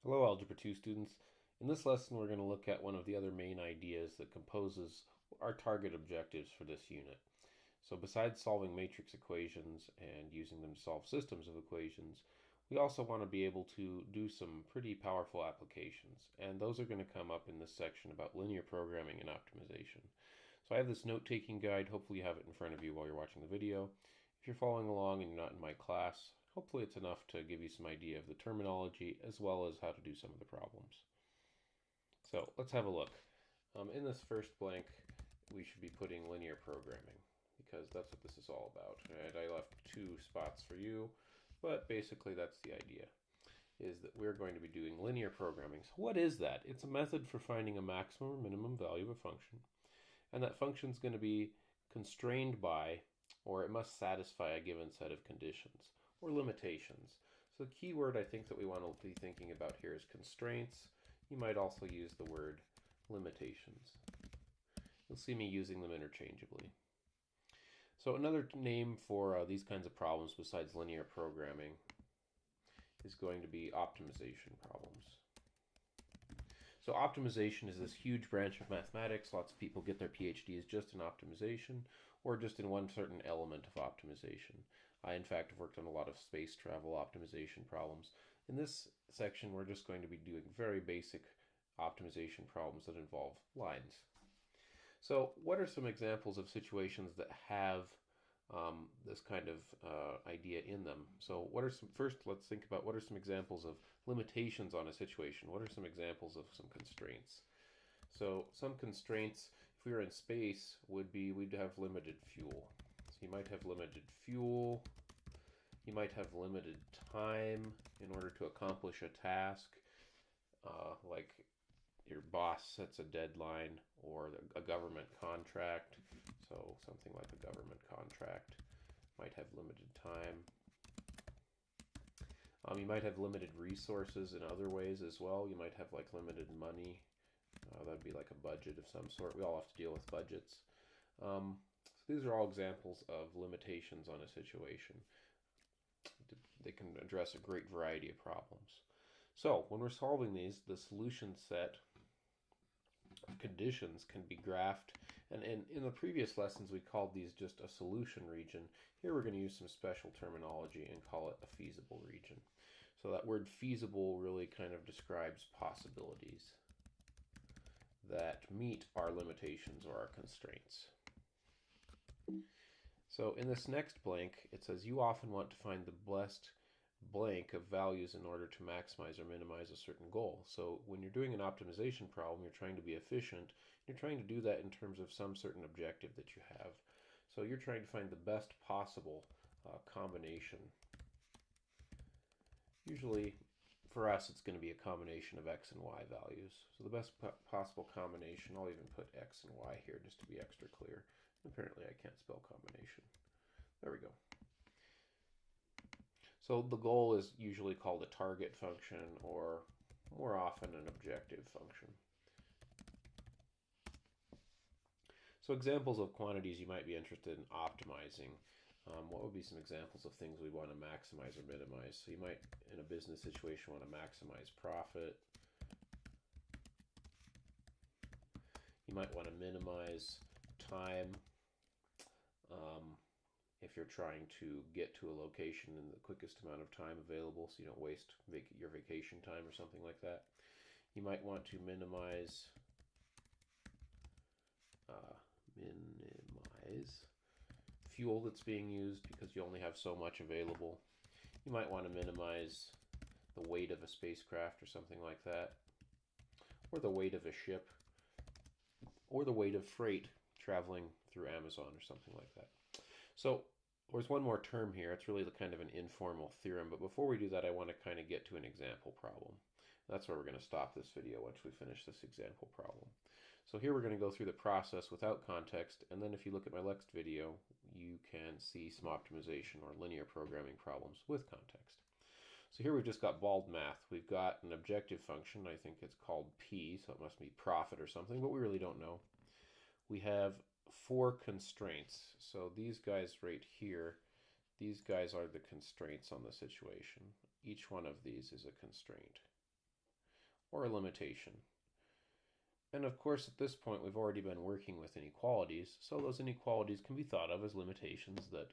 Hello, Algebra 2 students. In this lesson, we're going to look at one of the other main ideas that composes our target objectives for this unit. So besides solving matrix equations and using them to solve systems of equations, we also want to be able to do some pretty powerful applications. And those are going to come up in this section about linear programming and optimization. So I have this note-taking guide. Hopefully you have it in front of you while you're watching the video. If you're following along and you're not in my class, hopefully it's enough to give you some idea of the terminology as well as how to do some of the problems. So let's have a look. In this first blank, we should be putting linear programming because that's what this is all about. And I left 2 spots for you, but basically that's the idea, is that we're going to be doing linear programming. So what is that? It's a method for finding a maximum or minimum value of a function. And that function is going to be constrained by, or it must satisfy a given set of conditions or limitations. So the key word I think that we want to be thinking about here is constraints. You might also use the word limitations. You'll see me using them interchangeably. So another name for these kinds of problems besides linear programming is going to be optimization problems. So optimization is this huge branch of mathematics. Lots of people get their PhDs just in optimization or just in one certain element of optimization. I, in fact, have worked on a lot of space travel optimization problems. In this section, we're just going to be doing very basic optimization problems that involve lines. So what are some examples of situations that have this kind of idea in them? So what are some, first let's think about what are some examples of limitations on a situation. What are some examples of some constraints? So some constraints, if we were in space, would be we'd have limited fuel. So you might have limited fuel, you might have limited time in order to accomplish a task, like your boss sets a deadline, or a government contract. So something like a government contract might have limited time. You might have limited resources in other ways as well. You might have like limited money. That'd be like a budget of some sort. We all have to deal with budgets. So these are all examples of limitations on a situation. They can address a great variety of problems. So when we're solving these, the solution set of conditions can be graphed, and in the previous lessons we called these just a solution region. Here we're going to use some special terminology and call it a feasible region. So that word feasible really kind of describes possibilities that meet our limitations or our constraints. So in this next blank, it says you often want to find the best blank of values in order to maximize or minimize a certain goal. So when you're doing an optimization problem, you're trying to be efficient. You're trying to do that in terms of some certain objective that you have. So you're trying to find the best possible combination. Usually for us it's going to be a combination of x and y values. So the best possible combination, I'll even put x and y here just to be extra clear. Apparently I can't spell combination. There we go. So the goal is usually called a target function, or more often an objective function. So examples of quantities you might be interested in optimizing. What would be some examples of things we want to maximize or minimize? So you might, in a business situation, want to maximize profit. You might want to minimize time. If you're trying to get to a location in the quickest amount of time available so you don't waste your vacation time or something like that. You might want to minimize fuel that's being used because you only have so much available. You might want to minimize the weight of a spacecraft or something like that, or the weight of a ship, or the weight of freight traveling through Amazon or something like that. So there's one more term here. It's really kind of an informal theorem, but before we do that, I want to kind of get to an example problem. That's where we're going to stop this video once we finish this example problem. So here we're going to go through the process without context, and then if you look at my next video, you can see some optimization or linear programming problems with context. So here we've just got bald math. We've got an objective function. I think it's called p, so it must be profit or something, but we really don't know. We have 4 constraints. So these guys right here, these guys are the constraints on the situation. Each one of these is a constraint. or a limitation. And of course, at this point, we've already been working with inequalities, so those inequalities can be thought of as limitations that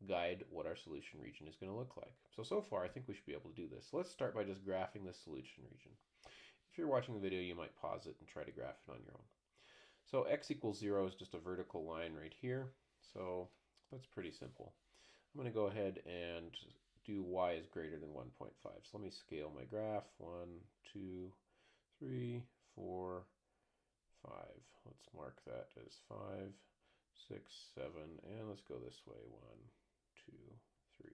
guide what our solution region is going to look like. So far, I think we should be able to do this. Let's start by just graphing this solution region. If you're watching the video, you might pause it and try to graph it on your own. So x equals 0 is just a vertical line right here, so that's pretty simple. I'm going to go ahead and do y is greater than 1.5. So let me scale my graph. 1, 2, 3, 4, 5. Let's mark that as 5, 6, 7, and let's go this way. 1, 2, 3,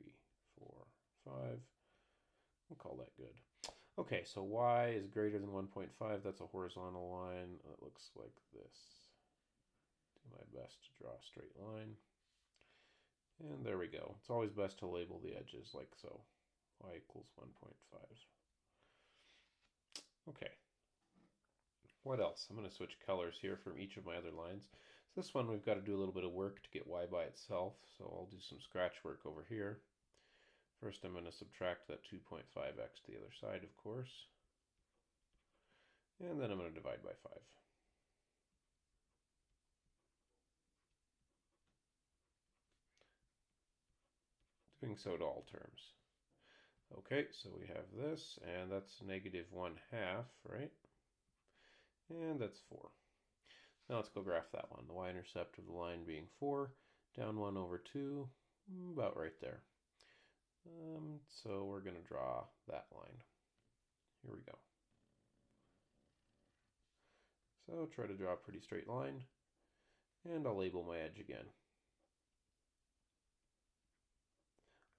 4, 5. We'll call that good. Okay, so y is greater than 1.5. That's a horizontal line that looks like this. Do my best to draw a straight line. And there we go. It's always best to label the edges like so. Y equals 1.5. Okay. What else? I'm going to switch colors here from each of my other lines. So this one we've got to do a little bit of work to get y by itself. So I'll do some scratch work over here. First I'm going to subtract that 2.5x to the other side, of course. And then I'm going to divide by 5. Doing so to all terms. Okay, so we have this, and that's negative 1/2, right? And that's 4. Now let's go graph that one. The y-intercept of the line being 4, down 1 over 2, about right there. So we're going to draw that line. Here we go. So try to draw a pretty straight line, and I'll label my edge again.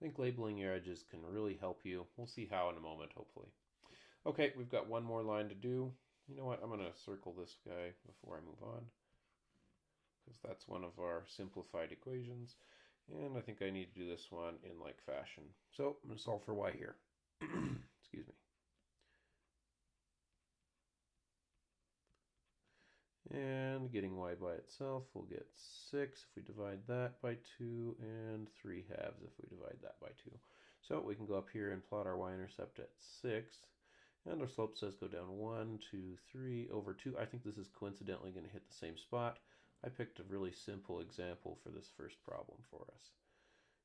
I think labeling your edges can really help you. We'll see how in a moment, hopefully. Okay, we've got one more line to do. You know what, I'm going to circle this guy before I move on, because that's one of our simplified equations. And I think I need to do this one in like fashion. So I'm going to solve for y here. Excuse me. And getting y by itself, we'll get 6 if we divide that by 2, and 3/2 if we divide that by 2. So we can go up here and plot our y-intercept at 6. And our slope says go down 1, 2, 3 over 2. I think this is coincidentally going to hit the same spot. I picked a really simple example for this first problem for us.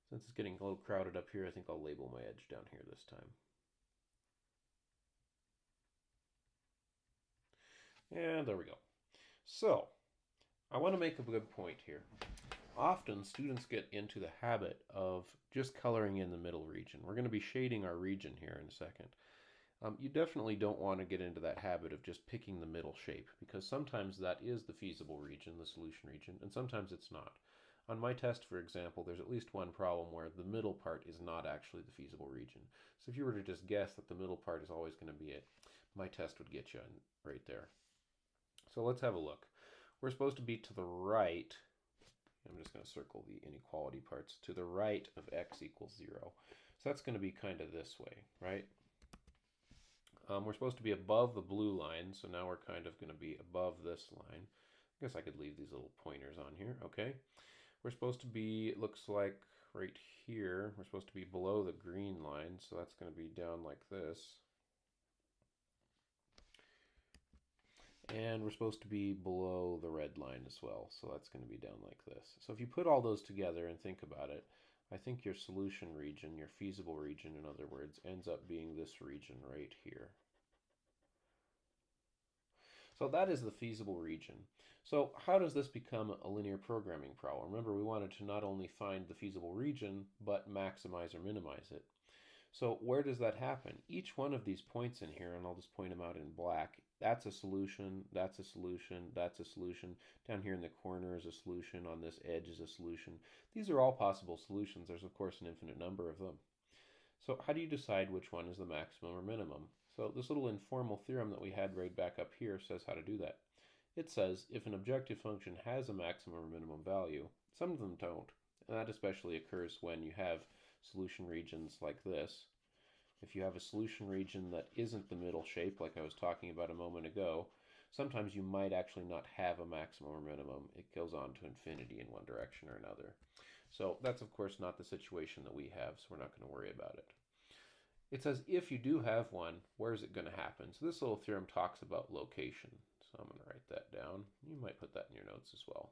Since it's getting a little crowded up here, I think I'll label my edge down here this time. And there we go. So, I want to make a good point here. Often students get into the habit of just coloring in the middle region. We're going to be shading our region here in a second. You definitely don't want to get into that habit of just picking the middle shape, because sometimes that is the feasible region, the solution region, and sometimes it's not. On my test, for example, there's at least one problem where the middle part is not actually the feasible region. So if you were to just guess that the middle part is always going to be it, my test would get you right there. So let's have a look. We're supposed to be to the right. I'm just going to circle the inequality parts. To the right of x equals 0. So that's going to be kind of this way, right? We're supposed to be above the blue line, so now we're kind of going to be above this line. I guess I could leave these little pointers on here, okay? We're supposed to be, it looks like right here, we're supposed to be below the green line, so that's going to be down like this. And we're supposed to be below the red line as well, so that's going to be down like this. So if you put all those together and think about it, I think your solution region, your feasible region in other words, ends up being this region right here. So that is the feasible region. So how does this become a linear programming problem? Remember, we wanted to not only find the feasible region, but maximize or minimize it. So where does that happen? Each one of these points in here, and I'll just point them out in black, that's a solution, that's a solution, that's a solution. Down here in the corner is a solution, on this edge is a solution. These are all possible solutions. There's of course an infinite number of them. So how do you decide which one is the maximum or minimum? So this little informal theorem that we had right back up here says how to do that. It says if an objective function has a maximum or minimum value, some of them don't, and that especially occurs when you have solution regions like this. If you have a solution region that isn't the middle shape, like I was talking about a moment ago, sometimes you might actually not have a maximum or minimum. It goes on to infinity in one direction or another. So that's of course not the situation that we have, so we're not going to worry about it. It says if you do have one, where is it going to happen? So this little theorem talks about location. So I'm going to write that down. You might put that in your notes as well.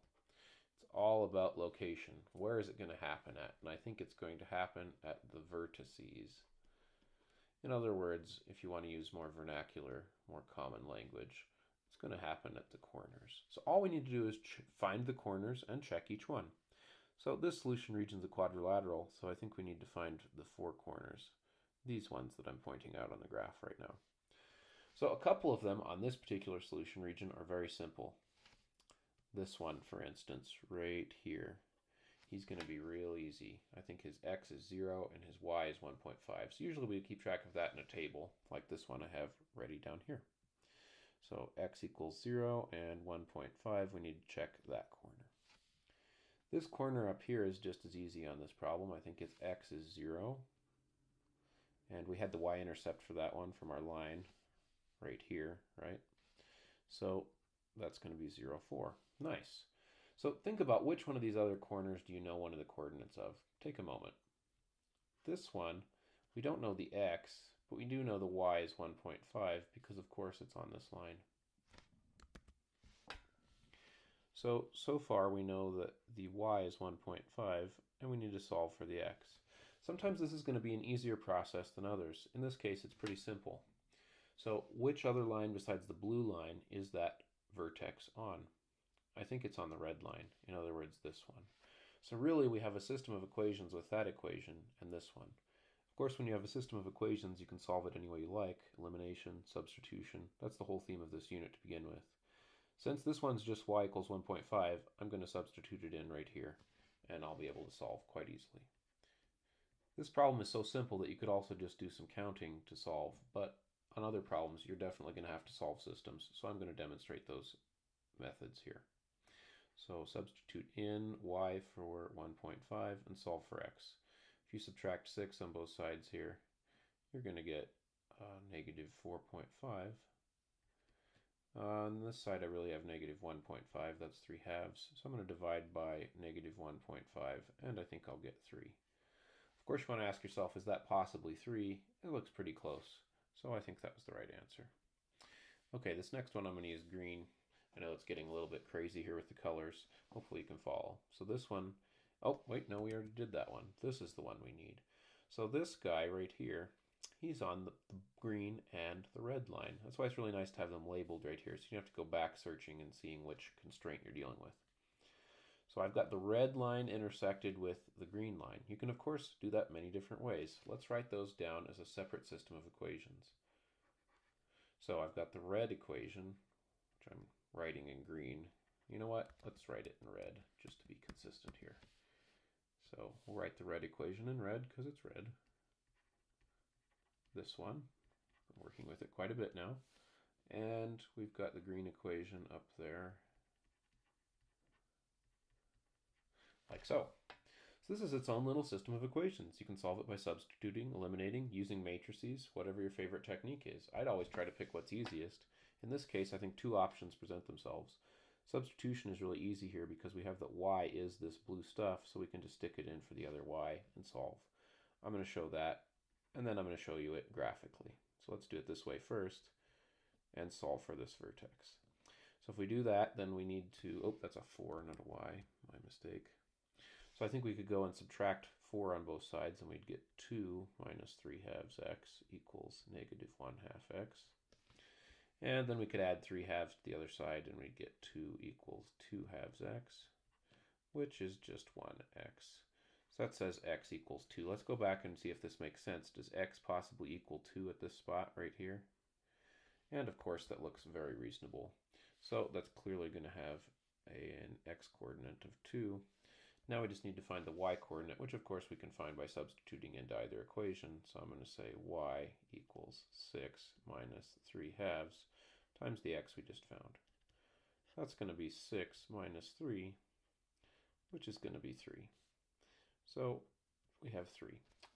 It's all about location. Where is it going to happen at? And I think it's going to happen at the vertices. In other words, if you want to use more vernacular, more common language, it's going to happen at the corners. So all we need to do is find the corners and check each one. So this solution region is a quadrilateral, so I think we need to find the four corners, these ones that I'm pointing out on the graph right now. So a couple of them on this particular solution region are very simple. This one, for instance, right here, he's going to be real easy. I think his x is 0 and his y is 1.5. So usually we keep track of that in a table, like this one I have ready down here. So x equals 0 and 1.5, we need to check that corner. This corner up here is just as easy on this problem. I think its x is 0. And we had the y-intercept for that one from our line right here, right? So that's going to be 0, 4. Nice. So think about which one of these other corners do you know one of the coordinates of? Take a moment. This one, we don't know the x, but we do know the y is 1.5 because of course it's on this line. So far we know that the y is 1.5 and we need to solve for the x. Sometimes this is going to be an easier process than others. In this case it's pretty simple. So which other line besides the blue line is that vertex on? I think it's on the red line, in other words this one. So really we have a system of equations with that equation and this one. Of course when you have a system of equations you can solve it any way you like, elimination, substitution, that's the whole theme of this unit to begin with. Since this one's just y equals 1.5, I'm going to substitute it in right here and I'll be able to solve quite easily. This problem is so simple that you could also just do some counting to solve, but on other problems you're definitely going to have to solve systems, so I'm going to demonstrate those methods here. So substitute in y for 1.5 and solve for x. If you subtract 6 on both sides here, you're going to get negative 4.5. On this side I really have negative 1.5, that's 3 halves, so I'm going to divide by negative 1.5 and I think I'll get 3. Of course you want to ask yourself, is that possibly 3? It looks pretty close, so I think that was the right answer. Okay, this next one I'm going to use green. I know it's getting a little bit crazy here with the colors. Hopefully you can follow. So this one, oh wait, no, we already did that one. This is the one we need. So this guy right here, he's on the green and the red line. That's why it's really nice to have them labeled right here, so you don't have to go back searching and seeing which constraint you're dealing with. So I've got the red line intersected with the green line. You can of course do that many different ways. Let's write those down as a separate system of equations. So I've got the red equation, which I'm writing in green. You know what? Let's write it in red just to be consistent here. So we'll write the red equation in red because it's red. This one, I'm working with it quite a bit now. And we've got the green equation up there, like so. So this is its own little system of equations. You can solve it by substituting, eliminating, using matrices, whatever your favorite technique is. I'd always try to pick what's easiest. In this case, I think two options present themselves. Substitution is really easy here because we have that y is this blue stuff, so we can just stick it in for the other y and solve. I'm going to show that, and then I'm going to show you it graphically. So let's do it this way first and solve for this vertex. So if we do that, then we need to, oh, that's a 4, not a y, my mistake. So I think we could go and subtract 4 on both sides, and we'd get 2 minus 3 halves x equals negative 1 half x. And then we could add 3 halves to the other side, and we'd get 2 equals 2 halves x, which is just 1x. So that says x equals 2. Let's go back and see if this makes sense. Does x possibly equal 2 at this spot right here? And of course that looks very reasonable. So that's clearly going to have an x-coordinate of 2. Now we just need to find the y-coordinate, which of course we can find by substituting into either equation. So I'm going to say y equals 6 minus 3 halves times the x we just found. That's going to be 6 minus 3, which is going to be 3. So we have 3.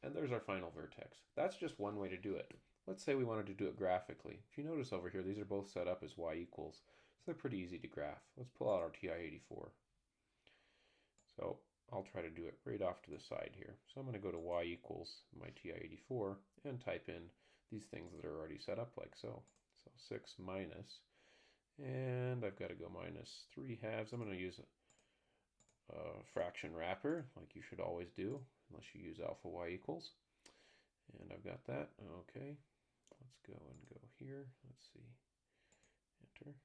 And there's our final vertex. That's just one way to do it. Let's say we wanted to do it graphically. If you notice over here, these are both set up as y equals, so they're pretty easy to graph. Let's pull out our TI-84. So I'll try to do it right off to the side here. So I'm going to go to y equals my TI-84 and type in these things that are already set up like so. So 6 minus, and I've got to go minus 3/2. I'm going to use a fraction wrapper like you should always do, unless you use alpha y equals. And I've got that. Okay, let's go and go here. Let's see, enter.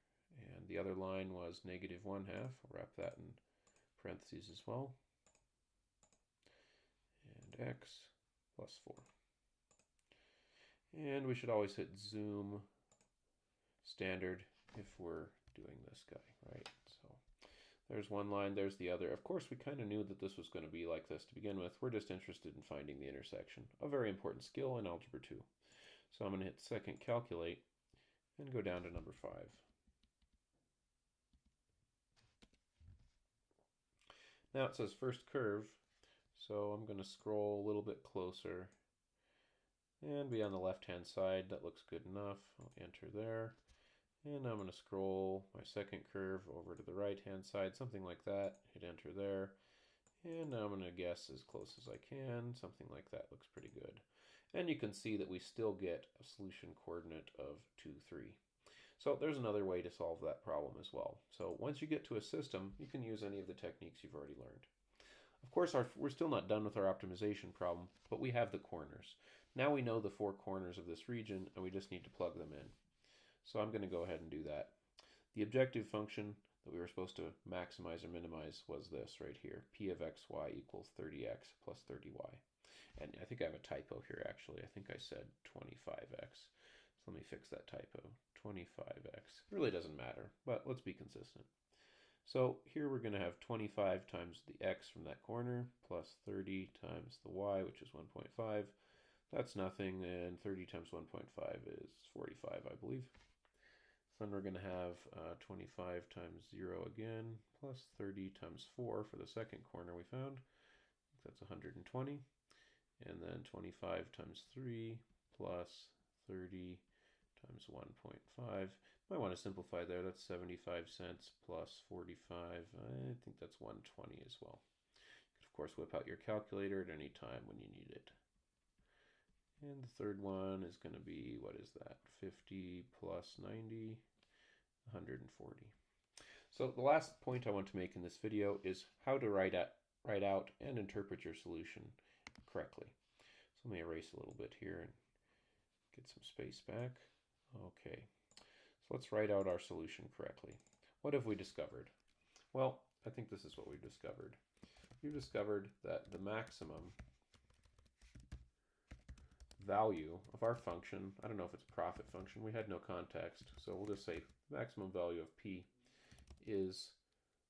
And the other line was negative 1/2. I'll wrap that in parentheses as well. And x plus 4. And we should always hit zoom standard if we're doing this guy, right? So there's one line, there's the other. Of course, we kind of knew that this was going to be like this to begin with. We're just interested in finding the intersection, a very important skill in Algebra 2. So I'm going to hit second calculate and go down to number 5. Now it says first curve, so I'm going to scroll a little bit closer and be on the left-hand side. That looks good enough. I'll enter there. And I'm going to scroll my second curve over to the right-hand side, something like that. Hit enter there. And now I'm going to guess as close as I can. Something like that looks pretty good. And you can see that we still get a solution coordinate of 2, 3. So there's another way to solve that problem as well. So once you get to a system, you can use any of the techniques you've already learned. Of course, we're still not done with our optimization problem, but we have the corners. Now we know the 4 corners of this region, and we just need to plug them in. So I'm going to go ahead and do that. The objective function that we were supposed to maximize or minimize was this right here. P of xy equals 30x plus 30y. And I think I have a typo here, actually. I think I said 25x. So let me fix that typo. 25x. It really doesn't matter, but let's be consistent. So here we're going to have 25 times the x from that corner plus 30 times the y, which is 1.5. That's nothing, and 30 times 1.5 is 45, I believe. Then we're going to have 25 times 0 again, plus 30 times 4 for the second corner we found. That's 120. And then 25 times 3 plus 30 times 1.5. Might want to simplify there. That's 75 cents plus 45. I think that's 120 as well. You could, of course, whip out your calculator at any time when you need it. And the third one is going to be, what is that? 50 plus 90, 140. So the last point I want to make in this video is how to write out and interpret your solution correctly. So let me erase a little bit here and get some space back. Okay, so let's write out our solution correctly. What have we discovered? Well, I think this is what we've discovered. We've discovered that the maximum value of our function, I don't know if it's a profit function, we had no context, so we'll just say maximum value of p is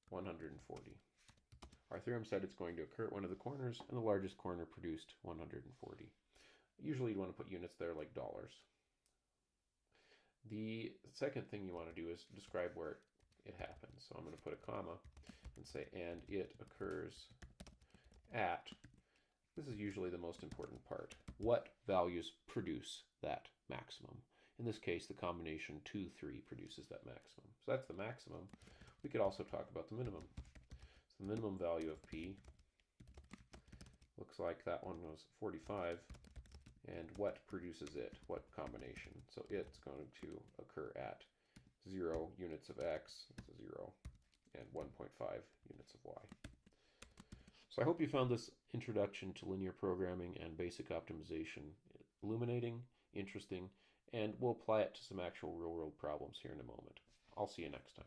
140. Our theorem said it's going to occur at one of the corners, and the largest corner produced 140. Usually you want to put units there like dollars. The second thing you want to do is describe where it happens. So I'm going to put a comma and say, and it occurs at, this is usually the most important part, what values produce that maximum. In this case, the combination 2, 3 produces that maximum. So that's the maximum. We could also talk about the minimum. So the minimum value of p looks like that one was 45. And what produces it? What combination? So it's going to occur at 0 units of x, that's a 0, and 1.5 units of y. So I hope you found this introduction to linear programming and basic optimization illuminating, interesting, and we'll apply it to some actual real-world problems here in a moment. I'll see you next time.